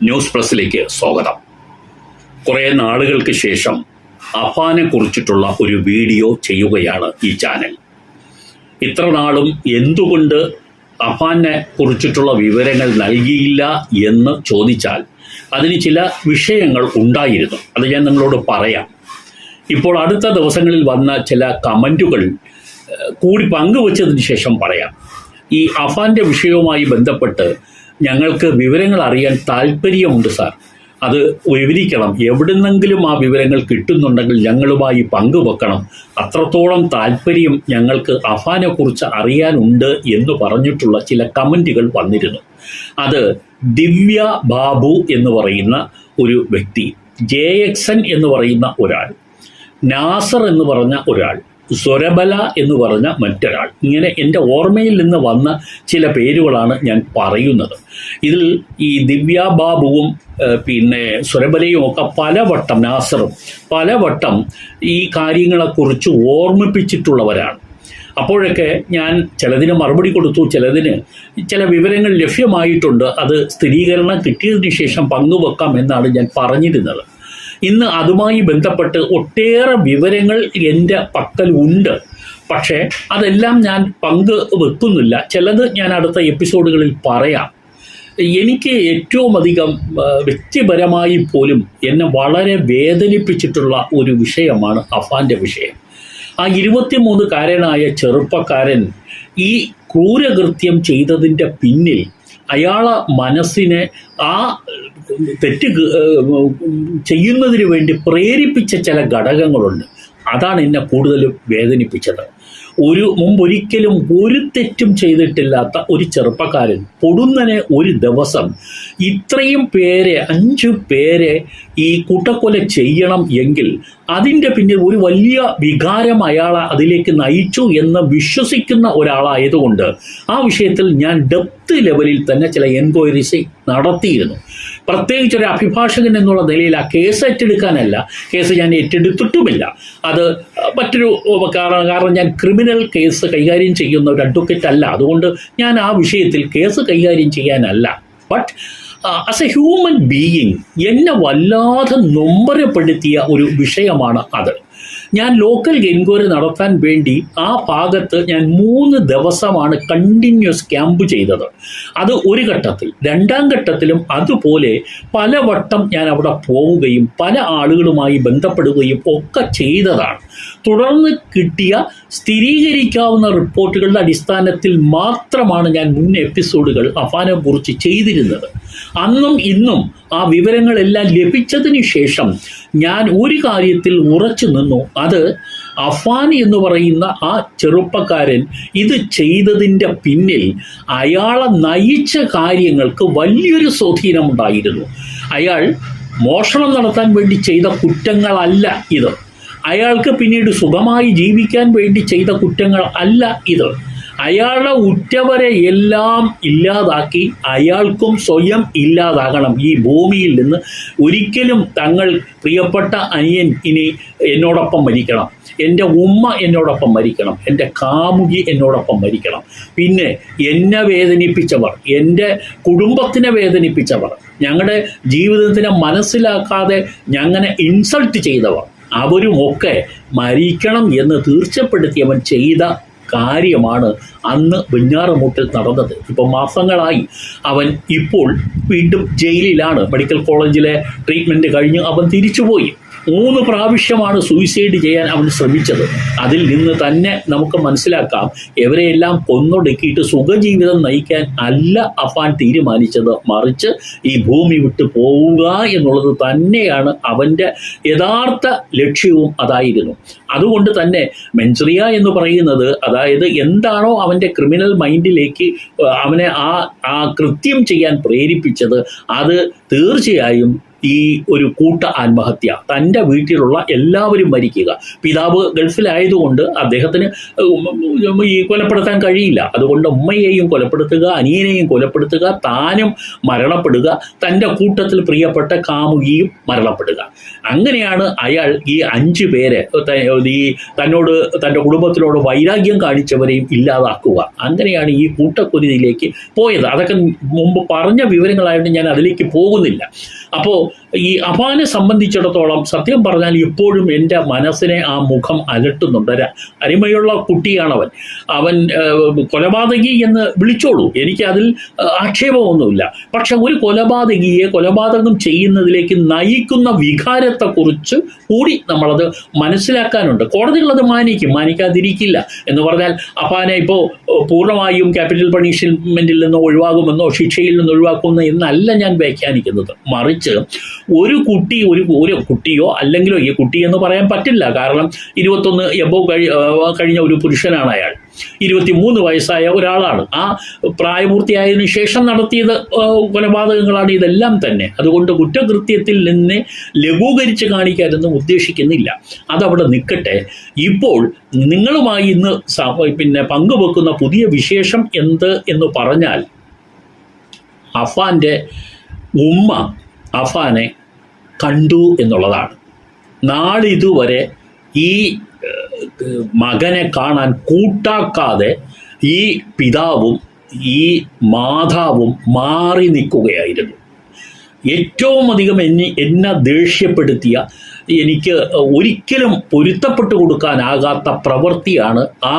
News പ്രസിലേക്ക് സ്വാഗതം. കുറേ നാളുകൾക്ക് ശേഷം അഫാനെ കുറിച്ചിട്ടുള്ള ഒരു വീഡിയോ ചെയ്യുകയാണ് ഈ ചാനൽ. ഇത്ര നാളും എന്തുകൊണ്ട് അഫാനെ കുറിച്ചിട്ടുള്ള വിവരങ്ങൾ നൽകിയില്ല എന്ന് ചോദിച്ചാൽ അതിന് ചില വിഷയങ്ങൾ ഉണ്ടായിരുന്നു. അത് ഞാൻ നിങ്ങളോട് പറയാം. ഇപ്പോൾ അടുത്ത ദിവസങ്ങളിൽ വന്ന ചില കമൻറ്റുകൾ കൂടി പങ്കുവച്ചതിന് ശേഷം പറയാം. ഈ അഫാൻ്റെ വിഷയവുമായി ബന്ധപ്പെട്ട് ഞങ്ങൾക്ക് വിവരങ്ങൾ അറിയാൻ താല്പര്യമുണ്ട് സാർ, അത് വിവരിക്കണം, എവിടുന്നെങ്കിലും ആ വിവരങ്ങൾ കിട്ടുന്നുണ്ടെങ്കിൽ ഞങ്ങളുമായി പങ്കുവെക്കണം, അത്രത്തോളം താല്പര്യം ഞങ്ങൾക്ക് അഫാനെക്കുറിച്ച് അറിയാനുണ്ട് എന്ന് പറഞ്ഞിട്ടുള്ള ചില കമൻറ്റുകൾ വന്നിരുന്നു. അത് ദിവ്യ ബാബു എന്ന് പറയുന്ന ഒരു വ്യക്തി, JXN എന്ന് പറയുന്ന ഒരാൾ, നാസർ എന്ന് പറഞ്ഞ ഒരാൾ, സ്വരബല എന്ന് പറഞ്ഞ മറ്റൊരാൾ, ഇങ്ങനെ എൻ്റെ ഓർമ്മയിൽ നിന്ന് വന്ന ചില പേരുകളാണ് ഞാൻ പറയുന്നത്. ഇതിൽ ഈ ദിവ്യ ബാബുവും പിന്നെ സ്വരബലയും ഒക്കെ പലവട്ടം, നാസറും പലവട്ടം ഈ കാര്യങ്ങളെക്കുറിച്ച് ഓർമ്മിപ്പിച്ചിട്ടുള്ളവരാണ്. അപ്പോഴൊക്കെ ഞാൻ ചിലതിന് മറുപടി കൊടുത്തു, ചിലതിന് ചില വിവരങ്ങൾ ലഭ്യമായിട്ടുണ്ട്, അത് സ്ഥിരീകരണം കിട്ടിയതിന് ശേഷം പങ്കുവെക്കാം എന്നാണ് ഞാൻ പറഞ്ഞിരുന്നത്. ഇന്ന് അതുമായി ബന്ധപ്പെട്ട് ഒട്ടേറെ വിവരങ്ങൾ എൻ്റെ പക്കൽ ഉണ്ട്. പക്ഷേ അതെല്ലാം ഞാൻ പങ്കുവെക്കുന്നില്ല. ചിലത് ഞാൻ അടുത്ത എപ്പിസോഡുകളിൽ പറയാം. എനിക്ക് ഏറ്റവും അധികം വ്യക്തിപരമായി പോലും എന്നെ വളരെ വേദനിപ്പിച്ചിട്ടുള്ള ഒരു വിഷയമാണ് അഫാൻ്റെ വിഷയം. ആ 23-കാരനായ ചെറുപ്പക്കാരൻ ഈ ക്രൂരകൃത്യം ചെയ്തതിൻ്റെ പിന്നിൽ അയാളെ മനസ്സിനെ ആ തെറ്റ് ചെയ്യുന്നതിന് വേണ്ടി പ്രേരിപ്പിച്ച ചില ഘടകങ്ങളുണ്ട്. അതാണ് എന്നെ കൂടുതലും വേദനിപ്പിച്ചത്. മുമ്പൊരിക്കലും ഒരു തെറ്റും ചെയ്തിട്ടില്ലാത്ത ഒരു ചെറുപ്പക്കാരൻ പൊടുന്നനെ ഒരു ദിവസം ഇത്രയും പേരെ, 5 പേരെ ഈ കൂട്ടക്കൊല ചെയ്യണം എങ്കിൽ അതിൻ്റെ പിന്നിൽ ഒരു വലിയ വികാരം അയാളെ അതിലേക്ക് നയിച്ചു എന്ന് വിശ്വസിക്കുന്ന ഒരാളായതുകൊണ്ട് ആ വിഷയത്തിൽ ഞാൻ ഡെപ്ത് ലെവലിൽ തന്നെ ചില എൻക്വയറീസ് നടത്തിയിരുന്നു. പ്രത്യേകിച്ച് ഒരു അഭിഭാഷകൻ എന്നുള്ള നിലയിൽ ആ കേസ് ഏറ്റെടുക്കാനല്ല, കേസ് ഞാൻ ഏറ്റെടുത്തിട്ടുമില്ല. അത് മറ്റൊരു കാരണം ഞാൻ ക്രിമിനൽ കേസ് കൈകാര്യം ചെയ്യുന്ന ഒരു അഡ്വക്കേറ്റ് അല്ല. അതുകൊണ്ട് ഞാൻ ആ വിഷയത്തിൽ കേസ് കൈകാര്യം ചെയ്യാനല്ല. But as a human being എന്നെ വല്ലാതെ നൊമ്പരപ്പെടുത്തിയ ഒരു വിഷയമാണ് അത്. ഞാൻ ലോക്കൽ എൻക്വയറി നടത്താൻ വേണ്ടി ആ ഭാഗത്ത് ഞാൻ 3 ദിവസമാണ് കണ്ടിന്യൂസ് ക്യാമ്പ് ചെയ്തത്. അത് ഒരു ഘട്ടത്തിൽ. 2ാം ഘട്ടത്തിലും അതുപോലെ പലവട്ടം ഞാൻ അവിടെ പോവുകയും പല ആളുകളുമായി ബന്ധപ്പെടുകയും ഒക്കെ ചെയ്തതാണ്. തുടർന്ന് കിട്ടിയ സ്ഥിരീകരിക്കാവുന്ന റിപ്പോർട്ടുകളുടെ അടിസ്ഥാനത്തിൽ മാത്രമാണ് ഞാൻ മുൻ എപ്പിസോഡുകൾ അഫാനെ കുറിച്ച് ചെയ്തിരുന്നത്. അന്നും ഇന്നും ആ വിവരങ്ങളെല്ലാം ലഭിച്ചതിന് ശേഷം ഞാൻ ഒരു കാര്യത്തിൽ ഉറച്ചു നിന്നു. അത് അഫാൻ എന്ന് പറയുന്ന ആ ചെറുപ്പക്കാരൻ ഇത് ചെയ്തതിൻ്റെ പിന്നിൽ അയാളെ നയിച്ച കാര്യങ്ങൾക്ക് വലിയൊരു സ്വാധീനമുണ്ടായിരുന്നു. അയാൾ മോഷണം നടത്താൻ വേണ്ടി ചെയ്ത കുറ്റങ്ങളല്ല ഇത്. അയാൾക്ക് പിന്നീട് സുഖമായി ജീവിക്കാൻ വേണ്ടി ചെയ്ത കുറ്റങ്ങൾ അല്ല ഇത്. അയാളുടെ ഉറ്റവരെ എല്ലാം ഇല്ലാതാക്കി അയാൾക്കും സ്വയം ഇല്ലാതാകണം. ഈ ഭൂമിയിൽ നിന്ന് ഒരിക്കലും തങ്ങൾ പ്രിയപ്പെട്ട അനിയൻ ഇനി എന്നോടൊപ്പം മരിക്കണം, എൻ്റെ ഉമ്മ എന്നോടൊപ്പം മരിക്കണം, എൻ്റെ കാമുകി എന്നോടൊപ്പം മരിക്കണം, പിന്നെ എന്നെ വേദനിപ്പിച്ചവർ, എൻ്റെ കുടുംബത്തിനെ വേദനിപ്പിച്ചവർ, ഞങ്ങളുടെ ജീവിതത്തിനെ മനസ്സിലാക്കാതെ ഞങ്ങനെ ഇൻസൾട്ട് ചെയ്തവർ, അവരുമൊക്കെ മരിക്കണം എന്ന് തീർച്ചപ്പെടുത്തിയവൻ ചെയ്ത കാര്യമാണ് അന്ന് വെഞ്ഞാറമൂട്ടിൽ നടന്നത്. ഇപ്പം മാസങ്ങളായി അവൻ ഇപ്പോൾ വീണ്ടും ജയിലിലാണ്. മെഡിക്കൽ കോളേജിലെ ട്രീറ്റ്മെൻറ്റ് കഴിഞ്ഞ് അവൻ തിരിച്ചുപോയി. 3 പ്രാവശ്യമാണ് സൂയിസൈഡ് ചെയ്യാൻ അവൻ ശ്രമിച്ചത്. അതിൽ നിന്ന് തന്നെ നമുക്ക് മനസ്സിലാക്കാം, ഇവരെയെല്ലാം കൊന്നൊടുക്കിയിട്ട് സുഖജീവിതം നയിക്കാൻ അല്ല അഫാൻ തീരുമാനിച്ചത്, മറിച്ച് ഈ ഭൂമി വിട്ടു പോവുക എന്നുള്ളത് തന്നെയാണ് അവൻ്റെ യഥാർത്ഥ ലക്ഷ്യവും അതായിരുന്നു. അതുകൊണ്ട് തന്നെ മെൻസറിയ എന്ന് പറയുന്നത്, അതായത് എന്താണോ അവൻ്റെ ക്രിമിനൽ മൈൻഡിലേക്ക് അവനെ ആ കൃത്യം ചെയ്യാൻ പ്രേരിപ്പിച്ചത്, അത് തീർച്ചയായും ഈ ഒരു കൂട്ട ആത്മഹത്യ. തൻ്റെ വീട്ടിലുള്ള എല്ലാവരും മരിക്കുക. പിതാവ് ഗൾഫിലായതുകൊണ്ട് അദ്ദേഹത്തിന് ഈ കൊലപ്പെടുത്താൻ കഴിയില്ല. അതുകൊണ്ട് ഉമ്മയെയും കൊലപ്പെടുത്തുക, അനിയനെയും കൊലപ്പെടുത്തുക, താനും മരണപ്പെടുക, തൻ്റെ കൂട്ടത്തിൽ പ്രിയപ്പെട്ട കാമുകിയും മരണപ്പെടുക. അങ്ങനെയാണ് അയാൾ ഈ 5 പേരെ ഈ തന്നോട് തൻ്റെ കുടുംബത്തിനോട് വൈരാഗ്യം കാണിച്ചവരെയും ഇല്ലാതാക്കുക. അങ്ങനെയാണ് ഈ കൂട്ടക്കൊലയിലേക്ക് പോയത്. അതൊക്കെ മുമ്പ് പറഞ്ഞ വിവരങ്ങളായിട്ട് ഞാൻ അതിലേക്ക് പോകുന്നില്ല. അപ്പോൾ ഈ അഫാനെ സംബന്ധിച്ചിടത്തോളം സത്യം പറഞ്ഞാൽ ഇപ്പോഴും എൻ്റെ മനസ്സിനെ ആ മുഖം അലട്ടുന്നുണ്ട്. അരിമയുള്ള കുട്ടിയാണവൻ. അവൻ കൊലപാതകി എന്ന് വിളിച്ചോളൂ, എനിക്ക് അതിൽ ആക്ഷേപമൊന്നുമില്ല. പക്ഷെ ഒരു കൊലപാതകിയെ കൊലപാതകം ചെയ്യുന്നതിലേക്ക് നയിക്കുന്ന വികാരത്തെക്കുറിച്ച് കൂടി നമ്മളത് മനസ്സിലാക്കാനുണ്ട്. കോടതികളത് മാനിക്കാതിരിക്കില്ല എന്ന് പറഞ്ഞാൽ അഫാനെ ഇപ്പോൾ പൂർണ്ണമായും ക്യാപിറ്റൽ പണിഷ്മെൻറ്റിൽ നിന്ന് ഒഴിവാകുമെന്നോ ശിക്ഷയിൽ നിന്ന് ഒഴിവാക്കുമെന്നോ എന്നല്ല ഞാൻ വ്യാഖ്യാനിക്കുന്നത്. മറിച്ച് ഒരു കുട്ടി ഒരു കുട്ടിയോ അല്ലെങ്കിലോ, ഈ കുട്ടി എന്ന് പറയാൻ പറ്റില്ല, കാരണം 21 എബോ കഴിഞ്ഞ ഒരു പുരുഷനാണ് അയാൾ. 23 വയസ്സായ ഒരാളാണ്. ആ പ്രായപൂർത്തിയായതിനു ശേഷം നടത്തിയത് കൊലപാതകങ്ങളാണ് ഇതെല്ലാം തന്നെ. അതുകൊണ്ട് കുറ്റകൃത്യത്തിൽ നിന്ന് ലഘൂകരിച്ച് കാണിക്കാനൊന്നും ഉദ്ദേശിക്കുന്നില്ല. അതവിടെ നിൽക്കട്ടെ. ഇപ്പോൾ നിങ്ങളുമായി ഇന്ന് പങ്കുവെക്കുന്ന പുതിയ വിശേഷം എന്ത് എന്ന് പറഞ്ഞാൽ, അഫാൻ്റെ ഉമ്മ അഫാനെ കണ്ടു എന്നുള്ളതാണ്. നാളിതുവരെ ഈ മകനെ കാണാൻ കൂട്ടാക്കാതെ ഈ പിതാവും ഈ മാതാവും മാറി നിൽക്കുകയായിരുന്നു. ഏറ്റവും അധികം എന്നെ ദേഷ്യപ്പെടുത്തിയ, എനിക്ക് ഒരിക്കലും പൊരുത്തപ്പെട്ടു കൊടുക്കാനാകാത്ത പ്രവൃത്തിയാണ് ആ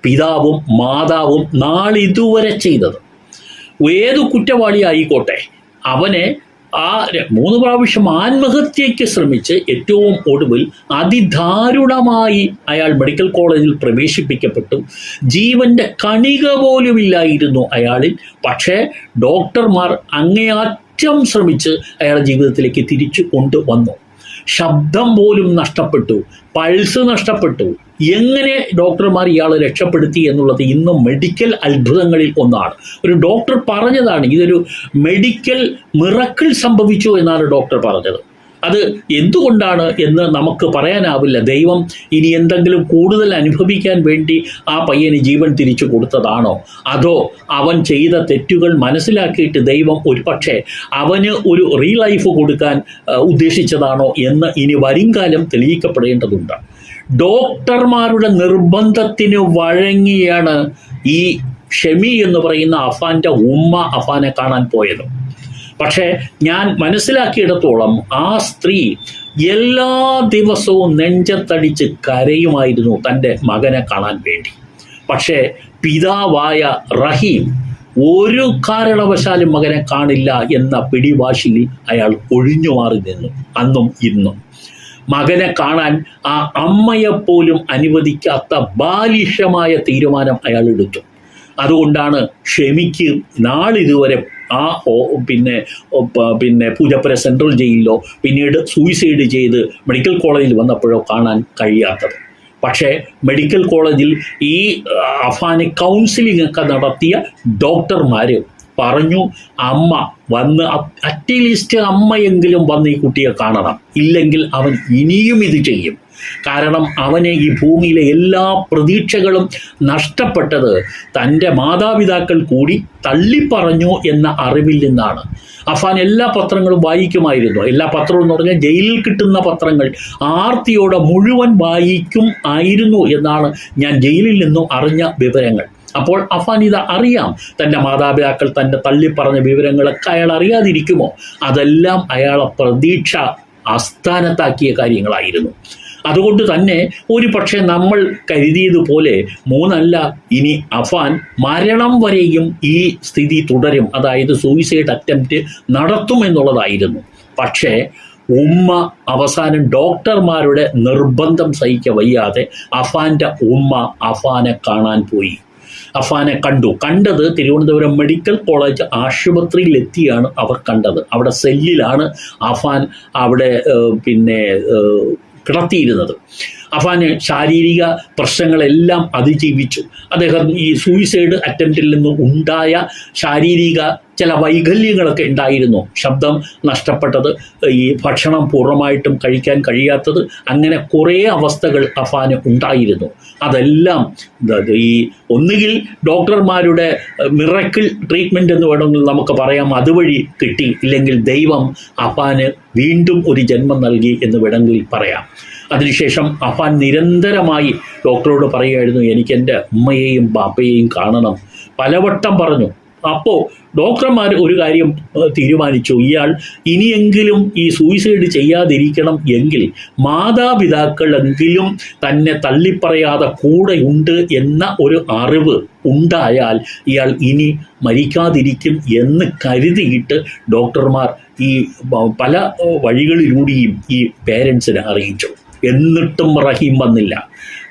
പിതാവും മാതാവും നാളിതുവരെ ചെയ്തത്. ഏതു കുറ്റവാളി ആയിക്കോട്ടെ, അവനെ 3 പ്രാവശ്യം ആത്മഹത്യയ്ക്ക് ശ്രമിച്ച് ഏറ്റവും ഒടുവിൽ അതിദാരുണമായി അയാൾ മെഡിക്കൽ കോളേജിൽ പ്രവേശിപ്പിക്കപ്പെട്ടു. ജീവൻ്റെ കണിക പോലുമില്ലായിരുന്നു അയാളിൽ. പക്ഷേ ഡോക്ടർമാർ അങ്ങേയറ്റം ശ്രമിച്ച് അയാളുടെ ജീവിതത്തിലേക്ക് തിരിച്ചു കൊണ്ടുവന്നു. ശബ്ദം പോലും നഷ്ടപ്പെട്ടു, പൾസ് നഷ്ടപ്പെട്ടു. എങ്ങനെ ഡോക്ടർമാർ ഇയാളെ രക്ഷപ്പെടുത്തി എന്നുള്ളത് ഇന്നും മെഡിക്കൽ അത്ഭുതങ്ങളിൽ ഒന്നാണ്. ഒരു ഡോക്ടർ പറഞ്ഞതാണ്, ഇതൊരു മെഡിക്കൽ മിറക്കിൾ സംഭവിച്ചു എന്നാണ് ഡോക്ടർ പറഞ്ഞത്. അത് എന്തുകൊണ്ടാണ് എന്ന് നമുക്ക് പറയാനാവില്ല. ദൈവം ഇനി എന്തെങ്കിലും കൂടുതൽ അനുഭവിക്കാൻ വേണ്ടി ആ പയ്യന് ജീവൻ തിരിച്ചു കൊടുത്തതാണോ, അതോ അവൻ ചെയ്ത തെറ്റുകൾ മനസ്സിലാക്കിയിട്ട് ദൈവം ഒരുപക്ഷെ അവന് ഒരു ലൈഫ് കൊടുക്കാൻ ഉദ്ദേശിച്ചതാണോ എന്ന് ഇനി വരുംകാലം തെളിയിക്കപ്പെടേണ്ടതുണ്ട്. ഡോക്ടർമാരുടെ നിർബന്ധത്തിന് വഴങ്ങിയാണ് ഈ ഷെമി എന്ന് പറയുന്ന അഫാൻ്റെ ഉമ്മ അഫാനെ കാണാൻ പോയത്. പക്ഷേ ഞാൻ മനസ്സിലാക്കിയിടത്തോളം ആ സ്ത്രീ എല്ലാ ദിവസവും നെഞ്ചത്തടിച്ച് കരയുമായിരുന്നു തൻ്റെ മകനെ കാണാൻ വേണ്ടി. പക്ഷേ പിതാവായ റഹീം ഒരു കാരണവശാലും മകനെ കാണില്ല എന്ന പിടിവാശിയിൽ അയാൾ ഒഴിഞ്ഞു മാറി നിന്നു. അന്നും ഇന്നും മകനെ കാണാൻ ആ അമ്മയെപ്പോലും അനുവദിക്കാത്ത ബാലിഷമായ തീരുമാനം അയാൾ എടുത്തു. അതുകൊണ്ടാണ് ഷെമിക്ക് നാളിതുവരെ ആ പൂജപ്പുര സെൻട്രൽ ജയിലിലോ പിന്നീട് സൂയിസൈഡ് ചെയ്ത് മെഡിക്കൽ കോളേജിൽ വന്നപ്പോഴോ കാണാൻ കഴിയാത്തത്. പക്ഷേ മെഡിക്കൽ കോളേജിൽ ഈ അഫാന് കൗൺസിലിംഗ് ഒക്കെ നടത്തിയ ഡോക്ടർമാർ പറഞ്ഞു, അമ്മ വന്ന് അറ്റ്ലീസ്റ്റ് അമ്മയെങ്കിലും വന്ന് ഈ കുട്ടിയെ കാണണം, ഇല്ലെങ്കിൽ അവൻ ഇനിയും ഇത് ചെയ്യും. കാരണം അവനെ ഈ ഭൂമിയിലെ എല്ലാ പ്രതീക്ഷകളും നഷ്ടപ്പെട്ടത് തൻ്റെ മാതാപിതാക്കൾ കൂടി തള്ളിപ്പറഞ്ഞു എന്ന അറിവിൽ നിന്നാണ്. അഫാൻ എല്ലാ പത്രങ്ങളും വായിക്കുമായിരുന്നു. എല്ലാ പത്രവും എന്ന് പറഞ്ഞാൽ ജയിലിൽ കിട്ടുന്ന പത്രങ്ങൾ ആർത്തിയോടെ മുഴുവൻ വായിക്കും ആയിരുന്നു എന്നാണ് ഞാൻ ജയിലിൽ നിന്നും അറിഞ്ഞ വിവരങ്ങൾ. അപ്പോൾ അഫാൻ ഇത് അറിയാം. തൻ്റെ മാതാപിതാക്കൾ തന്നെ തള്ളിപ്പറഞ്ഞ വിവരങ്ങളൊക്കെ അയാൾ അറിയാതിരിക്കുമോ? അതെല്ലാം അയാളെ പ്രതീക്ഷ ആസ്ഥാനത്താക്കിയ കാര്യങ്ങളായിരുന്നു. അതുകൊണ്ട് തന്നെ ഒരു പക്ഷേ നമ്മൾ കരുതിയതുപോലെ 3 അല്ല, ഇനി അഫാൻ മരണം വരെയും ഈ സ്ഥിതി തുടരും, അതായത് സൂയിസൈഡ് അറ്റംപ്റ്റ് നടത്തുമെന്നുള്ളതായിരുന്നു. പക്ഷേ ഉമ്മ അവസാനം ഡോക്ടർമാരുടെ നിർബന്ധം സഹിக்க വയ്യാതെ അഫാൻ്റെ ഉമ്മ അഫാനെ കാണാൻ പോയി. അഫാനെ കണ്ടത് തിരുവനന്തപുരം മെഡിക്കൽ കോളേജ് ആശുപത്രിയിലെത്തിയാണ് അവർ കണ്ടത്. അവിടെ സെല്ലിലാണ് അഫാൻ അവിടെ കിടത്തിയിരുന്നത്. അഫാന് ശാരീരിക പ്രശ്നങ്ങളെല്ലാം അതിജീവിച്ചു. അദ്ദേഹം ഈ സൂയിസൈഡ് അറ്റംപ്റ്റിൽ നിന്ന് ഉണ്ടായ ശാരീരിക ചില വൈകല്യങ്ങളൊക്കെ ഉണ്ടായിരുന്നു. ശബ്ദം നഷ്ടപ്പെട്ടത്, ഈ ഭക്ഷണം പൂർണ്ണമായിട്ടും കഴിക്കാൻ കഴിയാത്തത്, അങ്ങനെ കുറേ അവസ്ഥകൾ അഫാന് ഉണ്ടായിരുന്നു. അതെല്ലാം ഈ ഒന്നുകിൽ ഡോക്ടർമാരുടെ മിറക്കിൾ ട്രീറ്റ്മെൻറ്റ് എന്ന് വേണമെങ്കിൽ നമുക്ക് പറയാം, അതുവഴി കിട്ടി. ഇല്ലെങ്കിൽ ദൈവം അഫാന് വീണ്ടും ഒരു ജന്മം നൽകി എന്ന് വേണമെങ്കിൽ പറയാം. അതിനുശേഷം അഫാൻ നിരന്തരമായി ഡോക്ടറോട് പറയുമായിരുന്നു, എനിക്ക് എൻ്റെ ഉമ്മയെയും ബാപ്പയെയും കാണണം. പലവട്ടം പറഞ്ഞു. അപ്പോൾ ഡോക്ടർമാർ ഒരു കാര്യം തീരുമാനിച്ചു, ഇയാൾ ഇനിയെങ്കിലും ഈ സൂയിസൈഡ് ചെയ്യാതിരിക്കണം എങ്കിൽ മാതാപിതാക്കളെങ്കിലും തന്നെ തള്ളിപ്പറയാതെ കൂടെയുണ്ട് എന്ന ഒരു അറിവ് ഉണ്ടായാൽ ഇയാൾ ഇനി മരിക്കാതിരിക്കും എന്ന് കരുതിയിട്ട് ഡോക്ടർമാർ ഈ പല വഴികളിലൂടെയും ഈ പേരൻസിനെ അറിയിച്ചു. എന്നിട്ടും റഹീം വന്നില്ല.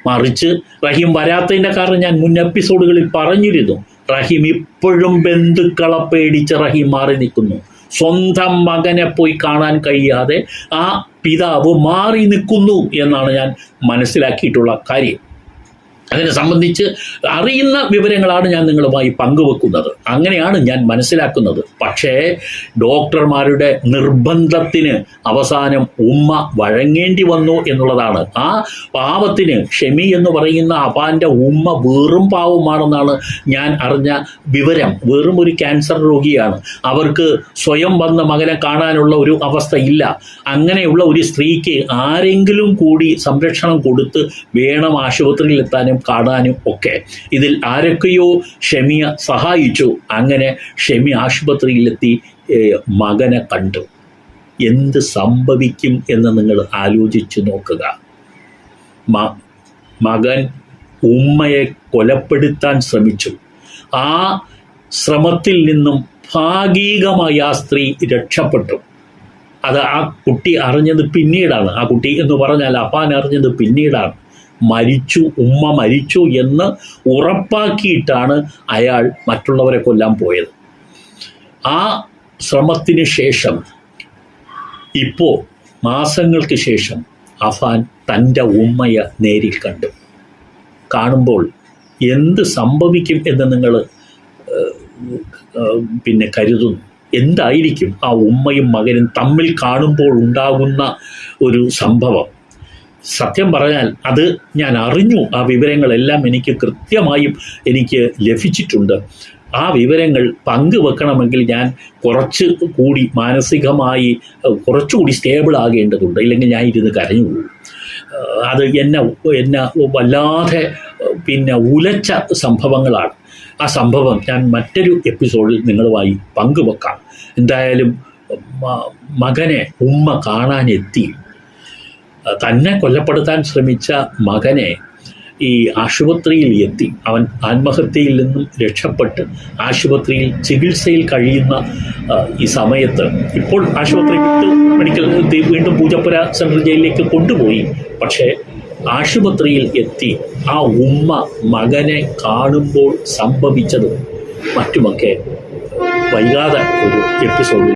മറിച്ച് റഹീം വരാത്തതിൻ്റെ കാരണം ഞാൻ മുൻ എപ്പിസോഡുകളിൽ പറഞ്ഞിരുന്നു. റഹീം ഇപ്പോഴും ബന്ധുക്കളെ പേടിച്ച് റഹീം മാറി നിൽക്കുന്നു. സ്വന്തം മകനെ പോയി കാണാൻ കഴിയാതെ ആ പിതാവ് മാറി നിൽക്കുന്നു എന്നാണ് ഞാൻ മനസ്സിലാക്കിയിട്ടുള്ള കാര്യം. അതിനെ സംബന്ധിച്ച് അറിയുന്ന വിവരങ്ങളാണ് ഞാൻ നിങ്ങളുമായി പങ്കുവെക്കുന്നത്. അങ്ങനെയാണ് ഞാൻ മനസ്സിലാക്കുന്നത്. പക്ഷേ ഡോക്ടർമാരുടെ നിർബന്ധത്തിന് അവസാനം ഉമ്മ വഴങ്ങേണ്ടി വന്നു എന്നുള്ളതാണ്. ആ പാവത്തിന്, ഷെമി എന്ന് പറയുന്ന അഫാൻ്റെ ഉമ്മ വെറും പാവമാണെന്നാണ് ഞാൻ അറിഞ്ഞ വിവരം. വെറും ഒരു ക്യാൻസർ രോഗിയാണ്. അവർക്ക് സ്വയം വന്ന മകനെ കാണാനുള്ള ഒരു അവസ്ഥ ഇല്ല. അങ്ങനെയുള്ള ഒരു സ്ത്രീക്ക് ആരെങ്കിലും കൂടി സംരക്ഷണം കൊടുത്ത് വേണം ആശുപത്രിയിലെത്താനും കാണാനും ഒക്കെ. ഇതിൽ ആരൊക്കെയോ ഷെമിയെ സഹായിച്ചു. അങ്ങനെ ഷെമി ആശുപത്രിയിലെത്തി മകനെ കണ്ടു. എന്ത് സംഭവിക്കും എന്ന് നിങ്ങൾ ആലോചിച്ച് നോക്കുക. മകൻ ഉമ്മയെ കൊലപ്പെടുത്താൻ ശ്രമിച്ചു. ആ ശ്രമത്തിൽ നിന്നും ഭാഗികമായി ആ സ്ത്രീ രക്ഷപ്പെട്ടു. അത് ആ കുട്ടി അറിഞ്ഞത് പിന്നീടാണ്. ആ കുട്ടി എന്ന് പറഞ്ഞാൽ അഫാൻ അറിഞ്ഞത് പിന്നീടാണ്. ഉമ്മ മരിച്ചു എന്ന് ഉറപ്പാക്കിയിട്ടാണ് അയാൾ മറ്റുള്ളവരെ കൊല്ലാൻ പോയത്. ആ ശ്രമത്തിന് ശേഷം ഇപ്പോൾ മാസങ്ങൾക്ക് ശേഷം അഫാൻ തൻ്റെ ഉമ്മയെ നേരിൽ കണ്ടു. കാണുമ്പോൾ എന്ത് സംഭവിക്കും എന്ന് നിങ്ങൾ കരുതുന്നു? എന്തായിരിക്കും ആ ഉമ്മയും മകനും തമ്മിൽ കാണുമ്പോൾ ഉണ്ടാകുന്ന ഒരു സംഭവം? സത്യം പറഞ്ഞാൽ അത് ഞാൻ അറിഞ്ഞു. ആ വിവരങ്ങളെല്ലാം എനിക്ക് കൃത്യമായും ലഭിച്ചിട്ടുണ്ട്. ആ വിവരങ്ങൾ പങ്കുവെക്കണമെങ്കിൽ ഞാൻ കുറച്ച് കൂടി മാനസികമായി കുറച്ചുകൂടി സ്റ്റേബിൾ ആകേണ്ടതുണ്ട്. ഇല്ലെങ്കിൽ ഞാൻ ഇരുന്ന് കരഞ്ഞു പോകും. അത് എന്നെ വല്ലാതെ ഉലച്ച സംഭവങ്ങളാണ്. ആ സംഭവം ഞാൻ മറ്റൊരു എപ്പിസോഡിൽ നിങ്ങളുമായി പങ്കുവെക്കാം. എന്തായാലും മകനെ ഉമ്മ കാണാനെത്തി. തന്നെ കൊലപ്പെടുത്താൻ ശ്രമിച്ച മകനെ ഈ ആശുപത്രിയിൽ എത്തി. അവൻ ആത്മഹത്യയിൽ നിന്നും രക്ഷപ്പെട്ട് ആശുപത്രിയിൽ ചികിത്സയിൽ കഴിയുന്ന ഈ സമയത്ത് ഇപ്പോൾ ആശുപത്രി വിട്ട് മെഡിക്കൽ വീണ്ടും പൂജപ്പുര സെൻട്രൽ ജയിലിലേക്ക് കൊണ്ടുപോയി. പക്ഷേ ആശുപത്രിയിൽ എത്തി ആ ഉമ്മ മകനെ കാണുമ്പോൾ സംഭവിച്ചതും മറ്റുമൊക്കെ വൈകാതെ ഒരു എപ്പിസോഡിൽ